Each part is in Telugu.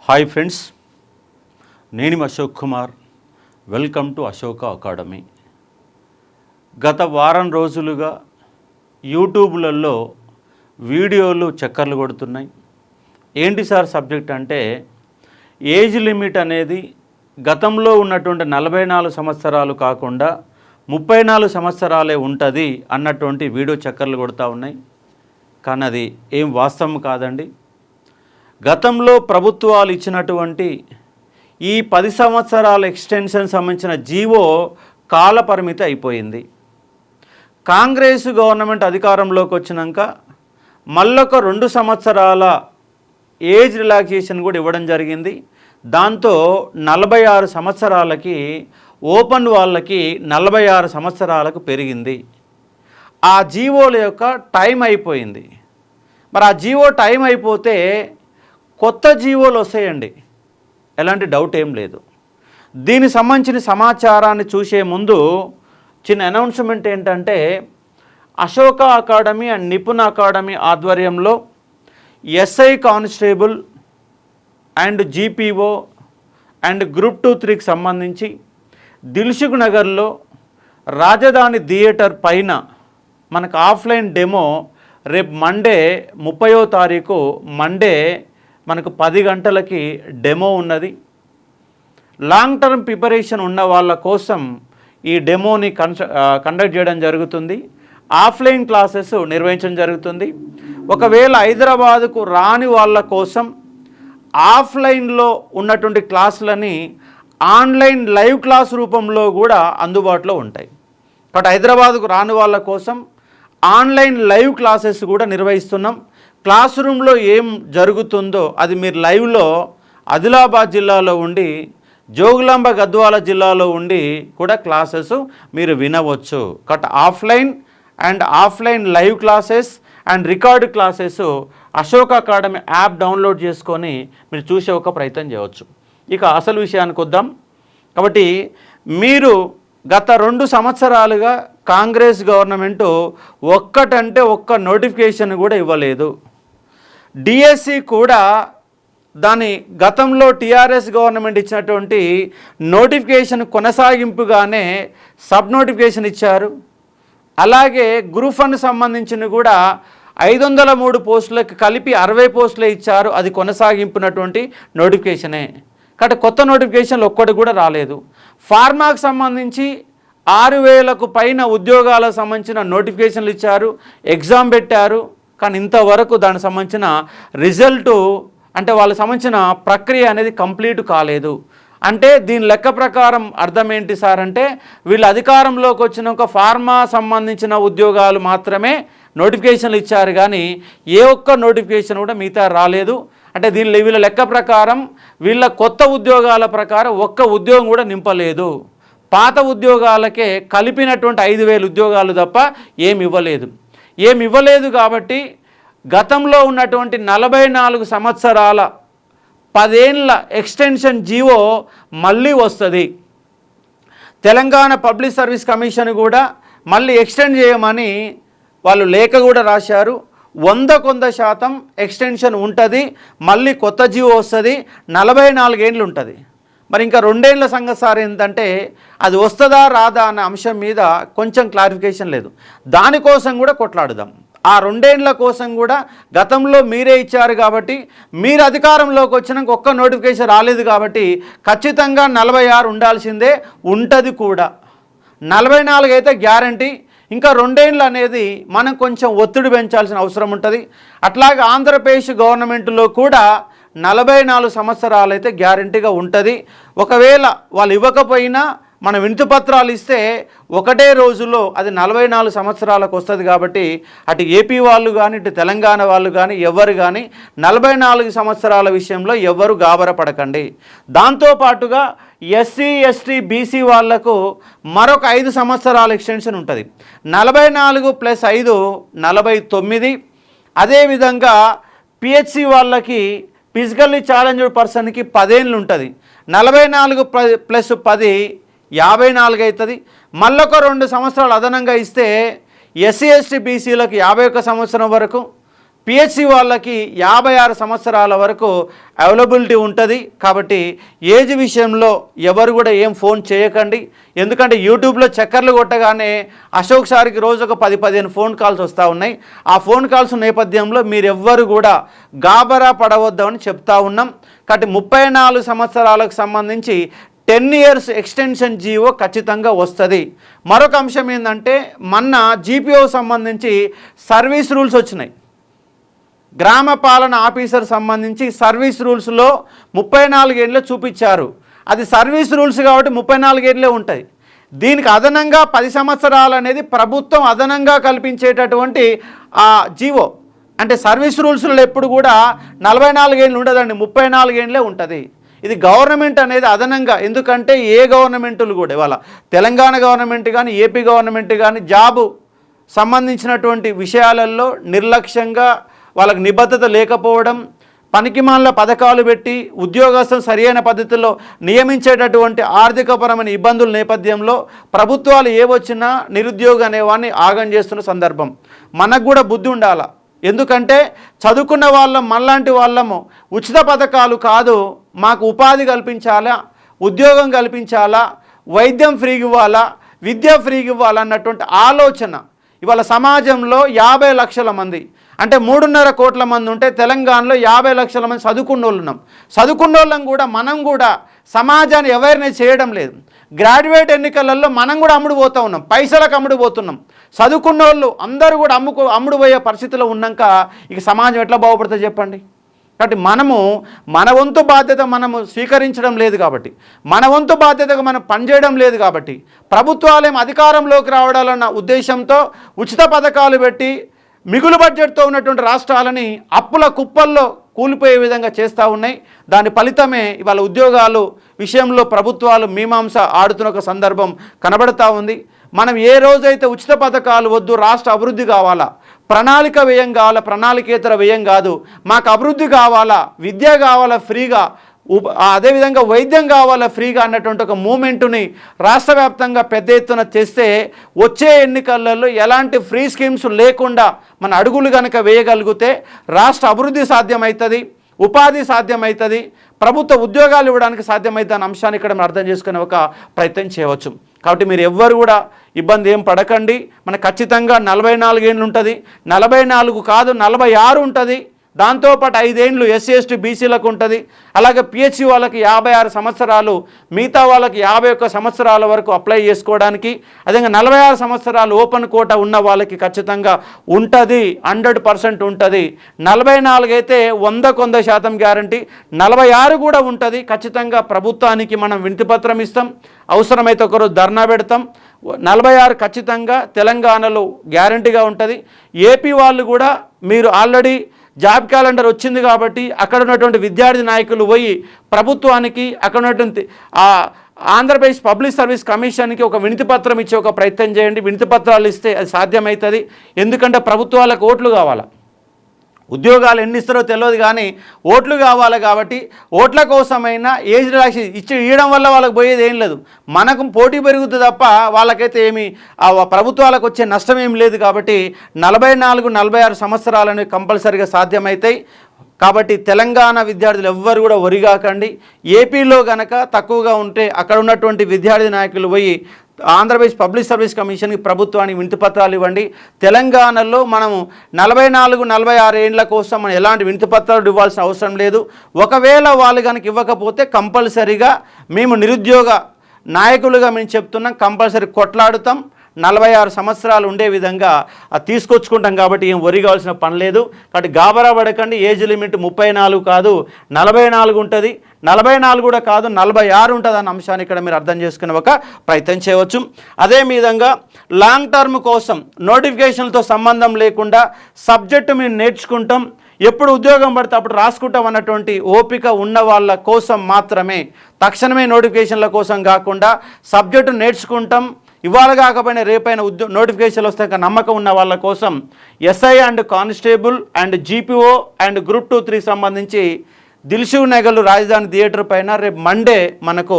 హాయ్ ఫ్రెండ్స్, నేను Ashok Kumar. Welcome to Ashoka academy. గత వారం రోజులుగా యూట్యూబ్లలో వీడియోలు చక్కర్లు కొడుతున్నాయి. ఏంటి సార్ సబ్జెక్ట్ అంటే, ఏజ్ లిమిట్ అనేది గతంలో ఉన్నటువంటి 44 సంవత్సరాలు కాకుండా 34 సంవత్సరాలే ఉంటుంది అన్నటువంటి వీడియో చక్కర్లు కొడుతూ ఉన్నాయి. కానీ అది ఏం వాస్తవం కాదండి. గతంలో ప్రభుత్వాలు ఇచ్చినటువంటి ఈ 10 సంవత్సరాల ఎక్స్టెన్షన్ సంబంధించిన జీవో కాలపరిమితి అయిపోయింది. కాంగ్రెస్ గవర్నమెంట్ అధికారంలోకి వచ్చినాక మళ్ళొక 2 సంవత్సరాల ఏజ్ రిలాక్సేషన్ కూడా ఇవ్వడం జరిగింది. దాంతో 46 సంవత్సరాలకి ఓపెన్ వాళ్ళకి 46 సంవత్సరాలకు పెరిగింది. ఆ జీవోల యొక్క టైం అయిపోయింది. మరి ఆ జీవో టైం అయిపోతే కొత్త జీవోలు వస్తాయండి, ఎలాంటి డౌట్ ఏం లేదు. దీనికి సంబంధించిన సమాచారాన్ని చూసే ముందు చిన్న అనౌన్స్మెంట్ ఏంటంటే, Ashoka academy and Nipun academy ఆధ్వర్యంలో SI constable and GPO and group 2-3కి సంబంధించి దిల్సుఖ్ నగర్లో రాజధాని థియేటర్ పైన మనకు ఆఫ్లైన్ డెమో రేపు మండే 30వ తారీఖు మండే మనకు 10 గంటలకి డెమో ఉన్నది. లాంగ్ టర్మ్ ప్రిపరేషన్ ఉన్న వాళ్ళ కోసం ఈ డెమోని కండక్ట్ చేయడం జరుగుతుంది. ఆఫ్లైన్ క్లాసెస్ నిర్వహించడం జరుగుతుంది. ఒకవేళ హైదరాబాదుకు రాని వాళ్ళ కోసం ఆఫ్లైన్లో ఉన్నటువంటి క్లాసులని ఆన్లైన్ లైవ్ క్లాస్ రూపంలో కూడా అందుబాటులో ఉంటాయి. కాబట్టి హైదరాబాదుకు రాని వాళ్ళ కోసం ఆన్లైన్ లైవ్ క్లాసెస్ కూడా నిర్వహిస్తున్నాం. క్లాస్ రూమ్లో ఏం జరుగుతుందో అది మీరు లైవ్లో ఆదిలాబాద్ జిల్లాలో ఉండి, జోగులాంబ గద్వాల జిల్లాలో ఉండి కూడా క్లాసెస్ మీరు వినవచ్చు. కాబట్టి offline live classes and record classes Ashok academy app download చేసుకొని మీరు చూసే ఒక ప్రయత్నం చేయవచ్చు. ఇక అసలు విషయానికి వద్దాం. కాబట్టి మీరు గత 2 సంవత్సరాలుగా కాంగ్రెస్ గవర్నమెంటు ఒక్క నోటిఫికేషన్ కూడా ఇవ్వలేదు. డిఎస్సి కూడా దాని గతంలో టీఆర్ఎస్ గవర్నమెంట్ ఇచ్చినటువంటి నోటిఫికేషన్ కొనసాగింపుగానే సబ్ నోటిఫికేషన్ ఇచ్చారు. అలాగే గ్రూప్ 1 సంబంధించిన కూడా 503 పోస్టులకు కలిపి 60 పోస్టులే ఇచ్చారు. అది కొనసాగింపునటువంటి నోటిఫికేషనే. కాబట్టి కొత్త నోటిఫికేషన్లు ఒక్కటి కూడా రాలేదు. ఫార్మాకు సంబంధించి 6000కు పైన ఉద్యోగాలకు సంబంధించిన నోటిఫికేషన్లు ఇచ్చారు, ఎగ్జామ్ పెట్టారు. కానీ ఇంతవరకు దానికి సంబంధించిన రిజల్టు అంటే వాళ్ళకి సంబంధించిన ప్రక్రియ అనేది కంప్లీట్ కాలేదు. అంటే దీని లెక్క ప్రకారం అర్థం ఏంటి సార్ అంటే, వీళ్ళు అధికారంలోకి వచ్చిన ఒక ఫార్మా సంబంధించిన ఉద్యోగాలు మాత్రమే నోటిఫికేషన్లు ఇచ్చారు, కానీ ఏ ఒక్క నోటిఫికేషన్ కూడా మిగతా రాలేదు. అంటే వీళ్ళ లెక్క ప్రకారం వీళ్ళ కొత్త ఉద్యోగాల ప్రకారం ఒక్క ఉద్యోగం కూడా నింపలేదు. పాత ఉద్యోగాలకే కలిపినటువంటి 5000 ఉద్యోగాలు తప్ప ఏమి ఇవ్వలేదు. కాబట్టి గతంలో ఉన్నటువంటి 44 సంవత్సరాల 10 ఏళ్ళ ఎక్స్టెన్షన్ జీవో మళ్ళీ వస్తుంది. తెలంగాణ పబ్లిక్ సర్వీస్ కమిషన్ కూడా మళ్ళీ ఎక్స్టెండ్ చేయమని వాళ్ళు లేఖ కూడా రాశారు. 100% ఎక్స్టెన్షన్ ఉంటుంది, మళ్ళీ కొత్త జీవో వస్తుంది, 44 ఏళ్ళు ఉంటుంది. మరి ఇంకా 2 ఏళ్ల సంగతి సార్ ఏంటంటే, అది వస్తుందా రాదా అన్న అంశం మీద కొంచెం క్లారిఫికేషన్ లేదు. దానికోసం కూడా కొట్లాడుదాం. ఆ 2 ఏళ్ల కోసం కూడా గతంలో మీరే ఇచ్చారు కాబట్టి, మీరు అధికారంలోకి వచ్చినాక ఒక్క నోటిఫికేషన్ రాలేదు కాబట్టి ఖచ్చితంగా 46 ఉండాల్సిందే, ఉంటుంది కూడా. 44 అయితే గ్యారంటీ. ఇంకా 2 ఏళ్ళు అనేది మనం కొంచెం ఒత్తిడి పెంచాల్సిన అవసరం ఉంటుంది. అట్లాగే ఆంధ్రప్రదేశ్ గవర్నమెంట్లో కూడా 44 సంవత్సరాలు అయితే గ్యారంటీగా ఉంటుంది. ఒకవేళ వాళ్ళు ఇవ్వకపోయినా మన వినతి పత్రాలు ఇస్తే ఒకటే రోజులో అది 44 సంవత్సరాలకు వస్తుంది. కాబట్టి అటు ఏపీ వాళ్ళు కానీ ఇటు తెలంగాణ వాళ్ళు కానీ ఎవరు కానీ 44 సంవత్సరాల విషయంలో ఎవరు గాబరపడకండి. దాంతోపాటుగా ఎస్సీ ఎస్టీ బీసీ వాళ్లకు మరొక 5 సంవత్సరాల ఎక్స్టెన్షన్ ఉంటుంది. 44 + 5 49. అదేవిధంగా పిహెచ్సి వాళ్ళకి ఫిజికల్లీ ఛాలెంజ్డ్ పర్సన్కి 10 ఏళ్ళు ఉంటుంది. 44 + 10 54 అవుతుంది. మళ్ళొక 2 సంవత్సరాలు అదనంగా ఇస్తే ఎస్సీ ఎస్టీ బీసీలకు 51 సంవత్సరం వరకు, పిహెచ్సి వాళ్ళకి 56 సంవత్సరాల వరకు అవైలబిలిటీ ఉంటుంది. కాబట్టి ఏజ్ విషయంలో ఎవరు కూడా ఏం ఫోన్ చేయకండి. ఎందుకంటే యూట్యూబ్లో చక్కర్లు కొట్టగానే అశోక్ సార్కి రోజు ఒక 10-15 ఫోన్ కాల్స్ వస్తూ ఉన్నాయి. ఆ ఫోన్ కాల్స్ నేపథ్యంలో మీరెవ్వరు కూడా గాబరా పడవద్దని చెప్తా ఉన్నాం. కాబట్టి 34 సంవత్సరాలకు సంబంధించి 10 years ఎక్స్టెన్షన్ జీవో ఖచ్చితంగా వస్తుంది. మరొక అంశం ఏంటంటే మొన్న జీపీఓ సంబంధించి సర్వీస్ రూల్స్ వచ్చినాయి. గ్రామ పాలన ఆఫీసర్ సంబంధించి సర్వీస్ రూల్స్లో 34 ఏళ్ళు చూపించారు. అది సర్వీస్ రూల్స్ కాబట్టి 34 ఏళ్ళే ఉంటాయి. దీనికి అదనంగా 10 సంవత్సరాలు అనేది ప్రభుత్వం అదనంగా కల్పించేటటువంటి జీవో. అంటే సర్వీస్ రూల్స్లో ఎప్పుడు కూడా 44 ఏళ్ళు ఉండదండి, 34 ఏళ్ళే ఉంటుంది. ఇది గవర్నమెంట్ అనేది అదనంగా, ఎందుకంటే ఏ గవర్నమెంట్లు కూడా ఇవాళ తెలంగాణ గవర్నమెంట్ కానీ ఏపీ గవర్నమెంట్ కానీ జాబు సంబంధించినటువంటి విషయాలలో నిర్లక్ష్యంగా వాళ్ళకి నిబద్ధత లేకపోవడం, పనికిమాల పథకాలు పెట్టి ఉద్యోగస్తులు సరైన పద్ధతిలో నియమించేటటువంటి ఆర్థికపరమైన ఇబ్బందుల నేపథ్యంలో ప్రభుత్వాలు ఏవొచ్చినా నిరుద్యోగ అనేవాన్ని ఆగం చేస్తున్న సందర్భం. మనకు కూడా బుద్ధి ఉండాలి. ఎందుకంటే చదువుకున్న వాళ్ళం మనలాంటి వాళ్ళము ఉచిత పథకాలు కాదు, మాకు ఉపాధి కల్పించాలా, ఉద్యోగం కల్పించాలా, వైద్యం ఫ్రీగా ఇవ్వాలా, విద్య ఫ్రీగా ఇవ్వాలన్నటువంటి ఆలోచన ఇవాళ సమాజంలో 50 లక్షల మంది అంటే 3.5 కోట్ల మంది ఉంటే తెలంగాణలో 50 లక్షల మంది చదువుకున్న వాళ్ళు ఉన్నాం. చదువుకున్న వాళ్ళం కూడా మనం కూడా సమాజాన్ని అవేర్నెస్ చేయడం లేదు. గ్రాడ్యుయేట్ ఎన్నికలలో మనం కూడా అమ్ముడు పోతూ ఉన్నాం, పైసలకు అమ్ముడు పోతున్నాం. చదువుకున్న వాళ్ళు అందరూ కూడా అమ్ముడు పోయే పరిస్థితిలో ఉన్నాక ఇక సమాజం ఎట్లా బాగుపడుతుంది చెప్పండి. కాబట్టి మనము మన వంతు బాధ్యత మనము స్వీకరించడం లేదు, కాబట్టి మన వంతు బాధ్యతగా మనం పనిచేయడం లేదు. కాబట్టి ప్రభుత్వాలేం అధికారంలోకి రావడాలన్న ఉద్దేశంతో ఉచిత పథకాలు పెట్టి మిగులు బడ్జెట్తో ఉన్నటువంటి రాష్ట్రాలని అప్పుల కుప్పల్లో కూలిపోయే విధంగా చేస్తూ ఉన్నాయి. దాని ఫలితమే ఇవాళ ఉద్యోగాలు విషయంలో ప్రభుత్వాలు మీమాంస ఆడుతున్న ఒక సందర్భం కనబడతా ఉంది. మనం ఏ రోజైతే ఉచిత పథకాలు వద్దు, రాష్ట్ర అభివృద్ధి కావాలా, ప్రణాళిక వ్యయం కావాలా, ప్రణాళికేతర వ్యయం కాదు, మాకు అభివృద్ధి కావాలా, విద్య కావాలా ఫ్రీగా, అదేవిధంగా వైద్యం కావాలా ఫ్రీగా అన్నటువంటి ఒక మూమెంటుని రాష్ట్ర వ్యాప్తంగా పెద్ద ఎత్తున చేస్తే వచ్చే ఎన్నికలలో ఎలాంటి ఫ్రీ స్కీమ్స్ లేకుండా మన అడుగులు కనుక వేయగలిగితే రాష్ట్ర అభివృద్ధి సాధ్యమవుతుంది, ఉపాధి సాధ్యమవుతుంది, ప్రభుత్వ ఉద్యోగాలు ఇవ్వడానికి సాధ్యమవుతుంది అనే అంశాన్ని ఇక్కడ మనం అర్థం చేసుకునే ఒక ప్రయత్నం చేయవచ్చు. కాబట్టి మీరు ఎవ్వరు కూడా ఇబ్బంది ఏం పడకండి. మనకు ఖచ్చితంగా 44 ఏళ్ళు ఉంటుంది, 44 కాదు 46 ఉంటుంది. దాంతోపాటు 5 ఏళ్ళు ఎస్సీ ఎస్టీ బీసీలకు ఉంటుంది. అలాగే పిహెచ్సి వాళ్ళకి 56 సంవత్సరాలు, మిగతా వాళ్ళకి 51 సంవత్సరాల వరకు అప్లై చేసుకోవడానికి, అదేవిధంగా 46 సంవత్సరాలు ఓపెన్ కోటా ఉన్న వాళ్ళకి ఖచ్చితంగా ఉంటుంది, 100% ఉంటుంది. 44 అయితే 100% గ్యారంటీ, 46 కూడా ఉంటుంది. ఖచ్చితంగా ప్రభుత్వానికి మనం వినతిపత్రం ఇస్తాం, అవసరమైతే ఒకరోజు ధర్నా పెడతాం. 46 ఖచ్చితంగా తెలంగాణలో గ్యారంటీగా ఉంటుంది. ఏపీ వాళ్ళు కూడా మీరు ఆల్రెడీ జాబ్ క్యాలెండర్ వచ్చింది కాబట్టి అక్కడ ఉన్నటువంటి విద్యార్థి నాయకులు పోయి ప్రభుత్వానికి అక్కడ ఉన్నటువంటి ఆంధ్రప్రదేశ్ పబ్లిక్ సర్వీస్ కమిషన్కి ఒక వినతి పత్రం ఇచ్చే ఒక ప్రయత్నం చేయండి. వినతి పత్రాలు ఇస్తే అది సాధ్యమవుతుంది. ఎందుకంటే ప్రభుత్వాలకు ఓట్లు కావాలి, ఉద్యోగాలు ఎన్ని ఇస్తారో తెలియదు కానీ ఓట్లు కావాలి. కాబట్టి ఓట్ల కోసమైనా ఏజ్ రిలాక్సేషన్ ఇవ్వడం వల్ల వాళ్ళకి పోయేది ఏం లేదు, మనకు పోటీ పెరుగుతుంది తప్ప వాళ్ళకైతే ఏమి ప్రభుత్వాలకు వచ్చే నష్టం ఏం లేదు. కాబట్టి 44-46 సంవత్సరాలని కంపల్సరీగా సాధ్యమవుతాయి. కాబట్టి తెలంగాణ విద్యార్థులు ఎవ్వరు కూడా ఒరిగాకండి. ఏపీలో గనక తక్కువగా ఉంటే అక్కడ ఉన్నటువంటి విద్యార్థి నాయకులు పోయి ఆంధ్రప్రదేశ్ పబ్లిక్ సర్వీస్ కమిషన్కి ప్రభుత్వానికి వినతి పత్రాలు ఇవ్వండి. తెలంగాణలో మనము 44-46 ఏళ్ల కోసం మనం ఎలాంటి వినతి పత్రాలు ఇవ్వాల్సిన అవసరం లేదు. ఒకవేళ వాళ్ళు కనుక ఇవ్వకపోతే కంపల్సరీగా మేము నిరుద్యోగ నాయకులుగా మేము చెప్తున్నాం, కంపల్సరీ కొట్లాడుతాం. 46 సంవత్సరాలు ఉండే విధంగా తీసుకొచ్చుకుంటాం. కాబట్టి ఏం వరి కావాల్సిన పని లేదు. కాబట్టి గాబరా పడకండి. ఏజ్ లిమిట్ 34 కాదు 44 ఉంటుంది, 44 కూడా కాదు 46 ఉంటుంది అన్న అంశాన్ని ఇక్కడ మీరు అర్థం చేసుకునే ఒక ప్రయత్నం చేయవచ్చు. అదేవిధంగా లాంగ్ టర్మ్ కోసం నోటిఫికేషన్లతో సంబంధం లేకుండా సబ్జెక్టు మేము నేర్చుకుంటాం, ఎప్పుడు ఉద్యోగం పడితే అప్పుడు రాసుకుంటాం అన్నటువంటి ఓపిక ఉన్న వాళ్ళ కోసం మాత్రమే, తక్షణమే నోటిఫికేషన్ల కోసం కాకుండా సబ్జెక్టు నేర్చుకుంటాం, ఇవాళ కాకపోయినా రేపైనా నోటిఫికేషన్లు వస్తాక నమ్మకం ఉన్న వాళ్ళ కోసం SI and constable and GPO and group 2-3 సంబంధించి దిల్షుక్ నగర్ రాజధాని థియేటర్ పైన రేపు మండే మనకు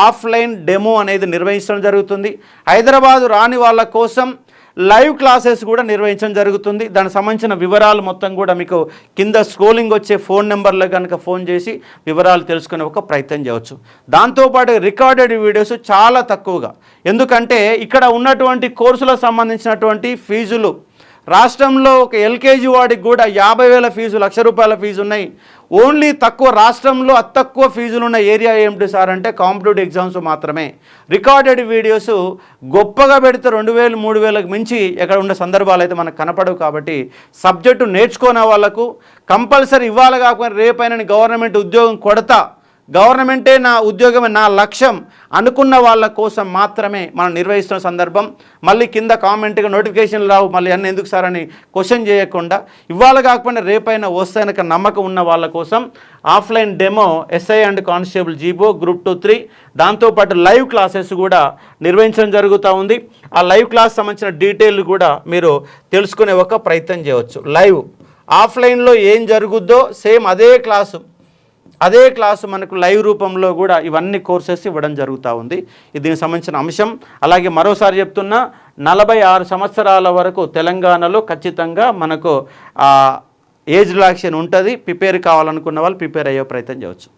ఆఫ్లైన్ డెమో అనేది నిర్వహించడం జరుగుతుంది. హైదరాబాదు రాని వాళ్ళ కోసం లైవ్ క్లాసెస్ కూడా నిర్వహించడం జరుగుతుంది. దానికి సంబంధించిన వివరాలు మొత్తం కూడా మీకు కింద స్క్రోలింగ్ వచ్చే ఫోన్ నెంబర్లో కనుక ఫోన్ చేసి వివరాలు తెలుసుకునే ఒక ప్రయత్నం చేయవచ్చు. దాంతోపాటు రికార్డెడ్ వీడియోస్ చాలా తక్కువగా, ఎందుకంటే ఇక్కడ ఉన్నటువంటి కోర్సులకు సంబంధించినటువంటి ఫీజులు రాష్ట్రంలో ఒక ఎల్కేజీ వాడికి కూడా 50,000 ఫీజు, ₹1,00,000 ఫీజు ఉన్నాయి. ఓన్లీ తక్కువ రాష్ట్రంలో అతి తక్కువ ఫీజులు ఉన్న ఏరియా ఏమిటి సార్ అంటే కాంపిటేటివ్ ఎగ్జామ్స్ మాత్రమే. రికార్డెడ్ వీడియోస్ గొప్పగా పెడితే 2,000, 3,000కి మించి ఎక్కడ ఉన్న సందర్భాలు అయితే మనకు కనపడవు. కాబట్టి సబ్జెక్టు నేర్చుకునే వాళ్ళకు కంపల్సరీ ఇవ్వాలి, కాకపోతే రేపైనా గవర్నమెంట్ ఉద్యోగం కొడతా, గవర్నమెంటే నా ఉద్యోగమే నా లక్ష్యం అనుకున్న వాళ్ళ కోసం మాత్రమే మనం నిర్వహిస్తున్న సందర్భం. మళ్ళీ కింద కామెంట్గా నోటిఫికేషన్లు రావు, మళ్ళీ అన్నీ ఎందుకు సార్ అని క్వశ్చన్ చేయకుండా ఇవాళ కాకపోయినా రేపైనా వస్తాయనక నమ్మకం ఉన్న వాళ్ళ కోసం offline demo SI and constable జీబో group 2, 3 దాంతోపాటు లైవ్ క్లాసెస్ కూడా నిర్వహించడం జరుగుతూ ఉంది. ఆ లైవ్ క్లాస్ సంబంధించిన డీటెయిల్ కూడా మీరు తెలుసుకునే ఒక ప్రయత్నం చేయవచ్చు. లైవ్ ఆఫ్లైన్లో ఏం జరుగుద్దో సేమ్ అదే క్లాసు మనకు లైవ్ రూపంలో కూడా ఇవన్నీ కోర్సెస్ ఇవ్వడం జరుగుతూ ఉంది. దీనికి సంబంధించిన అంశం. అలాగే మరోసారి చెప్తున్నా, 46 సంవత్సరాల వరకు తెలంగాణలో ఖచ్చితంగా మనకు ఏజ్ రిలాక్సేషన్ ఉంటుంది. ప్రిపేర్ కావాలనుకున్న వాళ్ళు ప్రిపేర్ అయ్యే ప్రయత్నం చేయవచ్చు.